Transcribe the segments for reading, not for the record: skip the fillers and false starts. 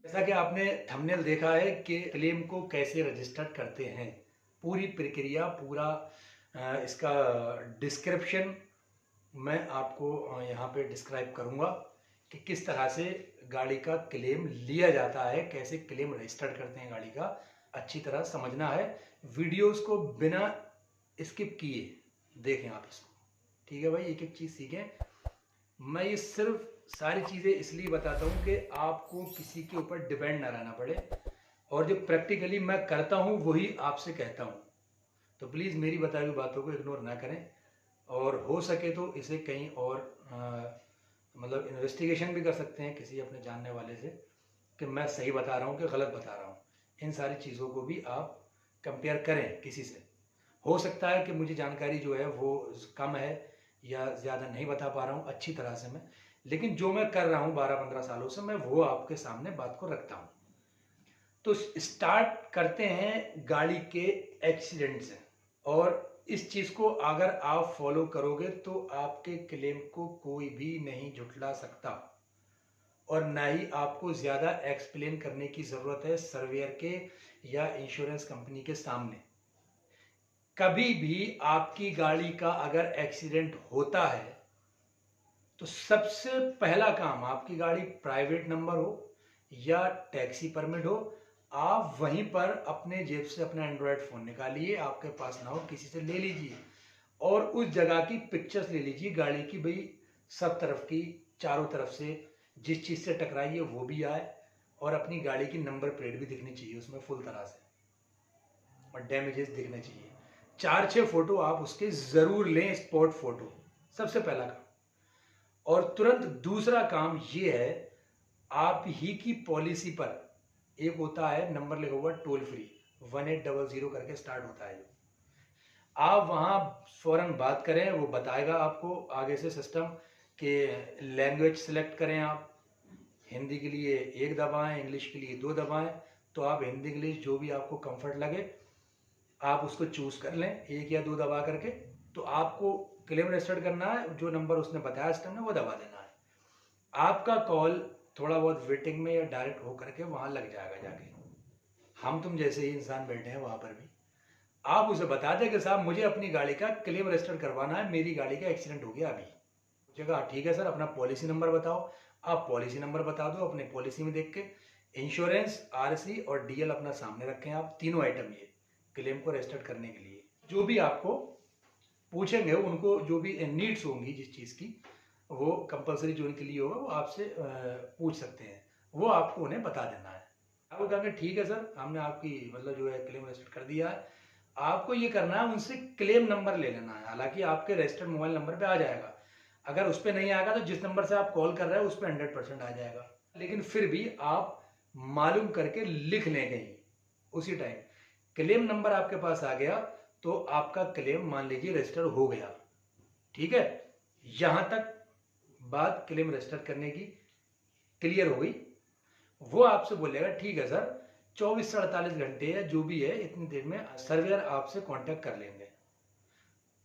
जैसा कि आपने थंबनेल देखा है कि क्लेम को कैसे रजिस्टर करते हैं, पूरी प्रक्रिया पूरा इसका डिस्क्रिप्शन मैं आपको यहाँ पे डिस्क्राइब करूँगा कि किस तरह से गाड़ी का क्लेम लिया जाता है, कैसे क्लेम रजिस्टर करते हैं गाड़ी का। अच्छी तरह समझना है, वीडियोस को बिना स्किप किए देखें आप इसको। ठीक है भाई, एक एक चीज़ सीखें। मैं ये सिर्फ सारी चीज़ें इसलिए बताता हूँ कि आपको किसी के ऊपर डिपेंड ना रहना पड़े, और जो प्रैक्टिकली मैं करता हूँ वही आपसे कहता हूँ। तो प्लीज़ मेरी बताई हुई बातों को इग्नोर ना करें, और हो सके तो इसे कहीं और मतलब इन्वेस्टिगेशन भी कर सकते हैं किसी अपने जानने वाले से कि मैं सही बता रहा हूँ कि गलत बता रहा हूँ। इन सारी चीज़ों को भी आप कंपेयर करें किसी से। हो सकता है कि मुझे जानकारी जो है वो कम है या ज़्यादा नहीं बता पा रहा हूँ अच्छी तरह से मैं, लेकिन जो मैं कर रहा हूँ 12-15 सालों से मैं वो आपके सामने बात को रखता हूँ। तो स्टार्ट करते हैं गाड़ी के एक्सीडेंट से, और इस चीज़ को अगर आप फॉलो करोगे तो आपके क्लेम को कोई भी नहीं झुठला सकता, और ना ही आपको ज़्यादा एक्सप्लेन करने की ज़रूरत है सर्वेयर के या इंश्योरेंस कंपनी के सामने। कभी भी आपकी गाड़ी का अगर एक्सीडेंट होता है तो सबसे पहला काम, आपकी गाड़ी प्राइवेट नंबर हो या टैक्सी परमिट हो, आप वहीं पर अपने जेब से अपना एंड्रॉयड फ़ोन निकालिए, आपके पास ना हो किसी से ले लीजिए, और उस जगह की पिक्चर्स ले लीजिए गाड़ी की भाई, सब तरफ की, चारों तरफ से जिस चीज़ से टकराई है वो भी आए, और अपनी गाड़ी की नंबर प्लेट भी दिखनी चाहिए उसमें फुल तरह से, और डैमेजेस दिखने चाहिए। 4-6 फोटो आप उसके ज़रूर लें, स्पॉट फोटो सबसे पहला काम। और तुरंत दूसरा काम ये है, आप ही की पॉलिसी पर एक होता है नंबर लिखा हुआ टोल फ्री 1800 करके स्टार्ट होता है। आप वहाँ फौरन बात करें, वो बताएगा आपको आगे से सिस्टम कि लैंग्वेज सेलेक्ट करें आप, हिंदी के लिए 1 दबाएं, इंग्लिश के लिए 2 दबाएं। तो आप हिंदी इंग्लिश जो भी आपको कंफर्ट लगे आप उसको चूज़ कर लें 1 या 2 दबा करके। तो आपको क्लेम रजिस्टर करना है, जो नंबर उसने बताया सिस्टम ने वो दबा देना है। आपका कॉल थोड़ा बहुत वेटिंग में या डायरेक्ट हो करके वहाँ लग जाएगा जाके। हम तुम जैसे ही इंसान बैठे हैं वहाँ पर भी। आप उसे बता दें कि साहब मुझे अपनी गाड़ी का क्लेम रजिस्टर करवाना है, मेरी गाड़ी का एक्सीडेंट हो गया अभी। जगह ठीक है सर, अपना पॉलिसी नंबर बताओ। आप पॉलिसी नंबर बता दो अपने पॉलिसी में देख के, इंश्योरेंस, आरसी और डीएल अपना सामने रखें आप, तीनों आइटम ये क्लेम को रजिस्टर करने के लिए जो भी आपको पूछेंगे, उनको जो भी नीड्स होंगी जिस चीज़ की, वो कंपलसरी जो उनके लिए होगा वो आपसे पूछ सकते हैं, वो आपको उन्हें बता देना है। आपको कहेंगे ठीक है सर, हमने आपकी मतलब जो है क्लेम रजिस्टर कर दिया है। आपको ये करना है, उनसे क्लेम नंबर ले लेना है। हालांकि आपके रजिस्टर्ड मोबाइल नंबर पे आ जाएगा, अगर उस पर नहीं आएगा तो जिस नंबर से आप कॉल कर रहे हैं उस पर 100% आ जाएगा, लेकिन फिर भी आप मालूम करके लिख लें कहीं उसी टाइम। क्लेम नंबर आपके पास आ गया तो आपका क्लेम मान लीजिए रजिस्टर हो गया। ठीक है, यहां तक बात क्लेम रजिस्टर करने की क्लियर हो गई। वो आपसे बोलेगा ठीक है सर, 24 से 48 घंटे या जो भी है इतनी देर में सर्वेयर आपसे कांटेक्ट कर लेंगे,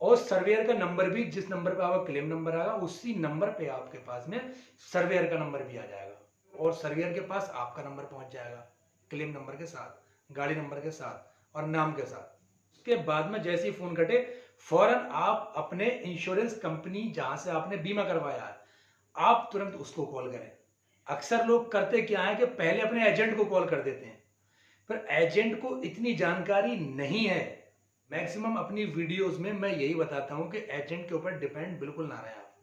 और सर्वेयर का नंबर भी, जिस नंबर पे आपका क्लेम नंबर आएगा उसी नंबर पे आपके पास में सर्वेयर का नंबर भी आ जाएगा, और सर्वेयर के पास आपका नंबर पहुंच जाएगा क्लेम नंबर के साथ, गाड़ी नंबर के साथ और नाम के साथ। उसके बाद में जैसे ही फोन कटे, फौरन आप अपने इंश्योरेंस कंपनी जहां से आपने बीमा करवाया है आप तुरंत उसको कॉल करें। अक्सर लोग करते क्या है कि पहले अपने एजेंट को कॉल कर देते हैं, पर एजेंट को इतनी जानकारी नहीं है। मैक्सिमम अपनी वीडियोस में मैं यही बताता हूं कि एजेंट के ऊपर डिपेंड बिल्कुल ना रहे आप।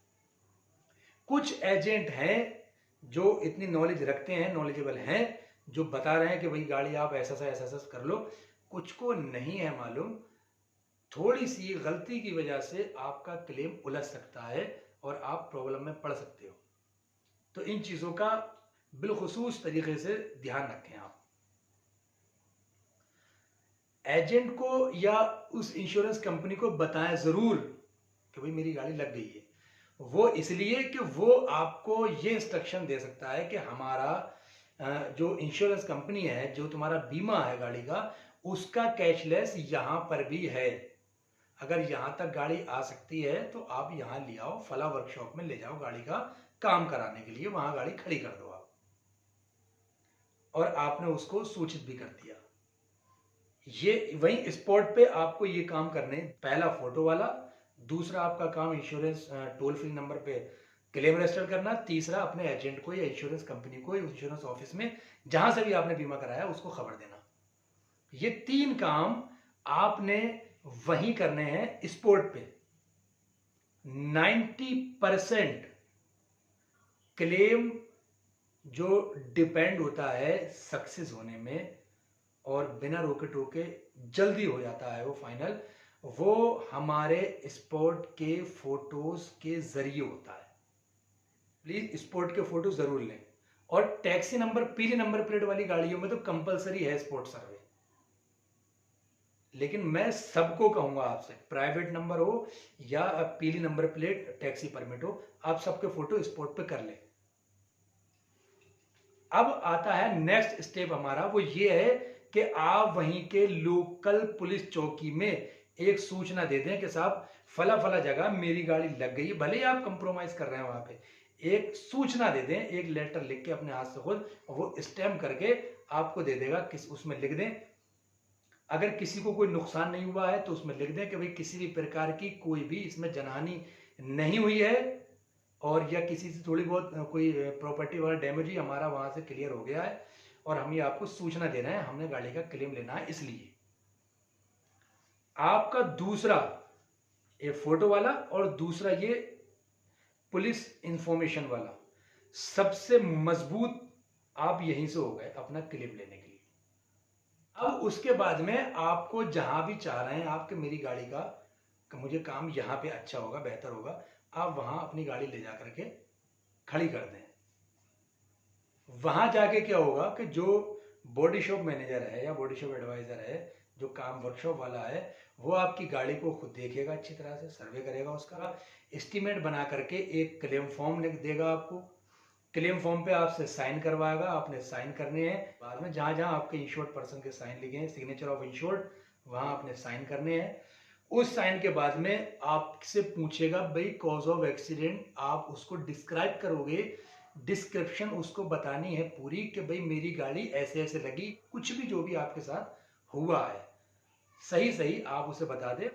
कुछ एजेंट हैं जो इतनी नॉलेज रखते हैं, नॉलेजेबल हैं, जो बता रहे हैं कि भाई गाड़ी आप ऐसा सा ऐसा ऐसा कर लो। कुछ को नहीं है मालूम, थोड़ी सी गलती की वजह से आपका क्लेम उलझ सकता है और आप प्रॉब्लम में पड़ सकते हो। तो इन चीजों का बिलखुसूस तरीके से ध्यान रखें आप। एजेंट को या उस इंश्योरेंस कंपनी को बताएं जरूर कि भाई मेरी गाड़ी लग गई है। वो इसलिए कि वो आपको ये इंस्ट्रक्शन दे सकता है कि हमारा जो इंश्योरेंस कंपनी है, जो तुम्हारा बीमा है गाड़ी का, उसका कैशलेस यहां पर भी है। अगर यहां तक गाड़ी आ सकती है तो आप यहां ले आओ, फला वर्कशॉप में ले जाओ गाड़ी का काम कराने के लिए, वहां गाड़ी खड़ी कर दो आप। और आपने उसको सूचित भी कर दिया। ये वहीं स्पॉट पे आपको ये काम करने, पहला फोटो वाला, दूसरा आपका काम इंश्योरेंस टोल फ्री नंबर पे क्लेम रजिस्टर करना, तीसरा अपने एजेंट को या इंश्योरेंस कंपनी को, इंश्योरेंस ऑफिस में जहां से भी आपने बीमा कराया उसको खबर देना। ये 3 काम आपने वहीं करने हैं स्पॉट पे। 90% क्लेम जो डिपेंड होता है सक्सेस होने में और बिना रोके टोके जल्दी हो जाता है वो फाइनल, वो हमारे स्पॉट के फोटोज के जरिए होता है। प्लीज स्पॉट के फोटो जरूर लें। और टैक्सी नंबर, पीली नंबर प्लेट वाली गाड़ियों में तो कंपलसरी है स्पॉट सर्वे, लेकिन मैं सबको कहूंगा आपसे, प्राइवेट नंबर हो या पीली नंबर प्लेट टैक्सी परमिट हो, आप सबके फोटो स्पॉट पे कर लें। अब आता है नेक्स्ट स्टेप हमारा, वो ये है कि आप वहीं के लोकल पुलिस चौकी में एक सूचना दे दें कि साहब फला फला जगह मेरी गाड़ी लग गई, भले ही आप कंप्रोमाइज कर रहे हैं वहां पे, एक सूचना दे दें, एक लेटर लिख के अपने हाथ से खुद, वो स्टैम्प करके आपको दे देगा, किस उसमें लिख दें, अगर किसी को कोई नुकसान नहीं हुआ है तो उसमें लिख दें कि भाई किसी भी प्रकार की कोई भी इसमें जनहानि नहीं हुई है, और या किसी से थोड़ी बहुत कोई प्रॉपर्टी वाला डैमेज ही हमारा वहां से क्लियर हो गया है और हम ये आपको सूचना दे रहे हैं, हमने गाड़ी का क्लेम लेना है। इसलिए आपका दूसरा ये फोटो वाला और दूसरा ये पुलिस इंफॉर्मेशन वाला सबसे मजबूत आप यहीं से हो गए अपना क्लेम लेने के लिए। अब उसके बाद में आपको जहां भी चाह रहे हैं आपके मेरी गाड़ी का मुझे काम यहां पे अच्छा होगा, बेहतर होगा, आप वहां अपनी गाड़ी ले जा करके खड़ी कर दें। वहां जाके क्या होगा कि जो बॉडी शॉप मैनेजर है या बॉडी शॉप एडवाइजर है, जो काम वर्कशॉप वाला है, वो आपकी गाड़ी को खुद देखेगा, अच्छी तरह से सर्वे करेगा, उसका एस्टीमेट बना करके एक क्लेम फॉर्म लिख देगा आपको। क्लेम फॉर्म पे आपसे साइन करवाएगा, आपने साइन करने हैं, बाद में जहां जहां आपके इंश्योर्ड पर्सन के साइन लिखे हैं, सिग्नेचर ऑफ इंश्योर्ड, वहां आपने साइन करने हैं। उस साइन के बाद में आपसे पूछेगा भाई कॉज ऑफ एक्सीडेंट, आप उसको डिस्क्राइब करोगे, डिस्क्रिप्शन उसको बतानी है पूरी कि भाई मेरी गाड़ी ऐसे ऐसे लगी, कुछ भी जो भी आपके साथ हुआ है सही सही आप उसे बता दे।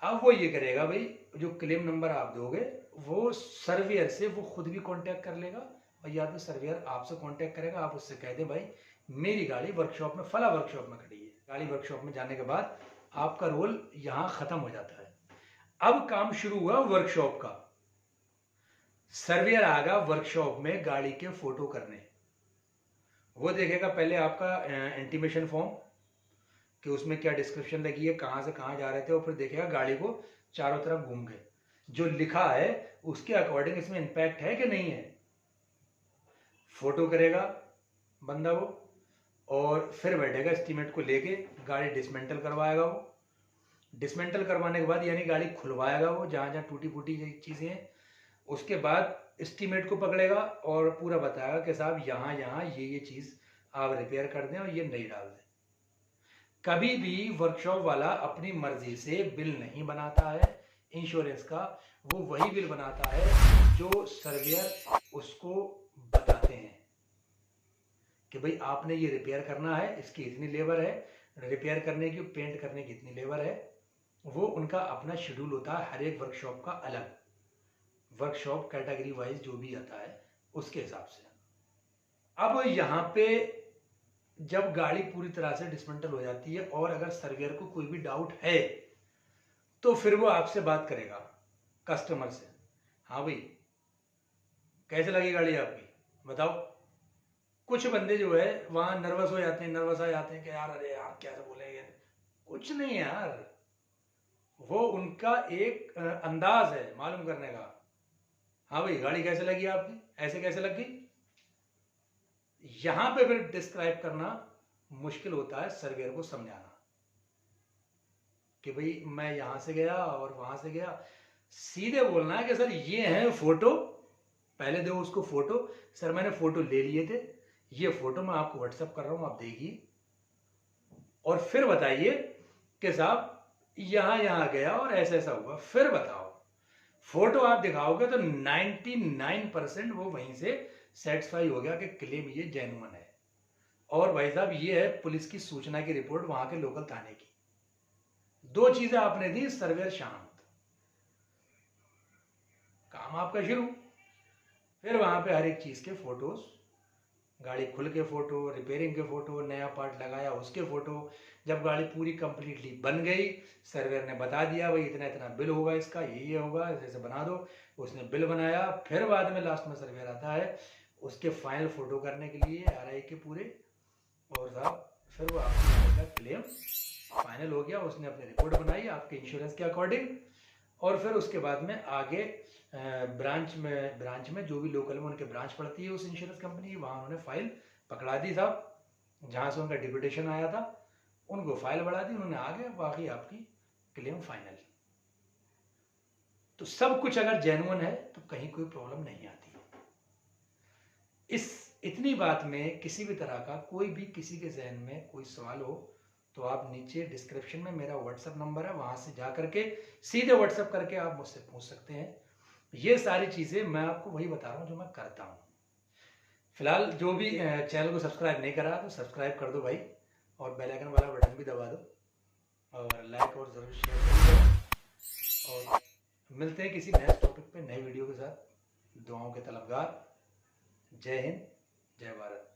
अब वो ये करेगा भाई, जो क्लेम नंबर आप दोगे वो सर्वेयर से वो खुद भी कांटेक्ट कर लेगा, और या फिर सर्वेयर आपसे कांटेक्ट करेगा, आप उससे कह दे भाई मेरी गाड़ी वर्कशॉप में फला वर्कशॉप में खड़ी है। गाड़ी वर्कशॉप में जाने के बाद आपका रोल यहां खत्म हो जाता है। अब काम शुरू हुआ वर्कशॉप का। सर्वेयर आएगा वर्कशॉप में गाड़ी के फोटो करने, वो देखेगा पहले आपका इंटीमेशन फॉर्म कि उसमें क्या डिस्क्रिप्शन लगी है, कहां से कहां जा रहे थे, और फिर देखेगा गाड़ी को चारों तरफ घूम के जो लिखा है उसके अकॉर्डिंग इसमें इंपैक्ट है कि नहीं है, फोटो करेगा बंदा वो, और फिर बैठेगा एस्टीमेट को लेके, गाड़ी डिसमेंटल करवाएगा वो। डिसमेंटल करवाने के बाद यानी गाड़ी खुलवाएगा वो जहां जहां टूटी फूटी चीजें हैं, उसके बाद एस्टीमेट को पकड़ेगा और पूरा बताएगा कि साहब यहाँ यहाँ ये चीज आप रिपेयर कर दें और ये नई डाल दें। कभी भी वर्कशॉप वाला अपनी मर्जी से बिल नहीं बनाता है इंश्योरेंस का, वो वही बिल बनाता है जो सर्वेयर उसको बताते हैं कि भाई आपने ये रिपेयर करना है, इसकी इतनी लेबर है, रिपेयर करने की, पेंट करने की इतनी लेबर है। वो उनका अपना शेड्यूल होता है, हर एक वर्कशॉप का अलग, वर्कशॉप कैटेगरी वाइज जो भी आता है उसके हिसाब से। अब यहाँ पे जब गाड़ी पूरी तरह से डिसमेंटल हो जाती है और अगर सर्वेयर को कोई भी डाउट है तो फिर वो आपसे बात करेगा कस्टमर से, हाँ भाई कैसे लगी गाड़ी आपकी बताओ। कुछ बंदे जो है वहां नर्वस हो जाते हैं, नर्वस आ जाते हैं कि यार अरे यार क्या बोलेंगे, कुछ नहीं यार, वो उनका एक अंदाज है मालूम करने का, हाँ भाई गाड़ी कैसे लगी आपकी, ऐसे कैसे लग गई। यहां पे फिर डिस्क्राइब करना मुश्किल होता है सर्वेयर को समझाना कि भाई मैं यहां से गया और वहां से गया। सीधे बोलना है कि सर ये है फोटो, पहले दो उसको फोटो, सर मैंने फोटो ले लिए थे, ये फोटो मैं आपको व्हाट्सएप कर रहा हूं, आप देखिए और फिर बताइए कि साहब यहां यहां गया और ऐसा ऐसा हुआ, फिर बताओ। फोटो आप दिखाओगे तो 99% वो वहीं से सेटिस्फाई हो गया कि क्लेम ये जेन्युइन है। और भाई साहब ये है पुलिस की सूचना की रिपोर्ट वहां के लोकल थाने की। 2 चीजें आपने दी, सर्वेयर शांत, काम आपका शुरू। फिर वहां पे हर एक चीज के फोटोज, गाड़ी खुल के फोटो, रिपेयरिंग के फोटो, नया पार्ट लगाया उसके फोटो। जब गाड़ी पूरी कंप्लीटली बन गई, सर्वेयर ने बता दिया भाई इतना इतना बिल होगा इसका, ये होगा, ऐसे बना दो। उसने बिल बनाया। फिर बाद में लास्ट में सर्वेयर आता है उसके फाइनल फोटो करने के लिए RI के पूरे, और साहब फिर वो आपका क्लेम फाइनल हो गया। उसने अपनी रिपोर्ट बनाई आपके इंश्योरेंस के अकॉर्डिंग, और फिर उसके बाद में आगे ब्रांच में जो भी लोकल में उनके ब्रांच पड़ती है उस इंश्योरेंस कंपनी की, वहां उन्होंने फाइल पकड़ा दी साहब। जहां से उनका डिप्यूटेशन आया था उनको फाइल बढ़ा दी उन्होंने, आगे बाकी आपकी क्लेम फाइनल। तो सब कुछ अगर जेन्युइन है तो कहीं कोई प्रॉब्लम नहीं आती। इस इतनी बात में किसी भी तरह का कोई भी किसी के जहन में कोई सवाल हो तो आप नीचे डिस्क्रिप्शन में मेरा व्हाट्सएप नंबर है, वहां से जा करके सीधे व्हाट्सएप करके आप मुझसे पूछ सकते हैं। ये सारी चीजें मैं आपको वही बता रहा हूं जो मैं करता हूं। फिलहाल जो भी चैनल को सब्सक्राइब नहीं करा तो सब्सक्राइब कर दो भाई, और बेल आइकन वाला बटन भी दबा दो, और लाइक और जरूर शेयर करो। और मिलते हैं किसी नए टॉपिक पे नई वीडियो के साथ। दुआओं के तलबगार। जय हिंद, जय भारत।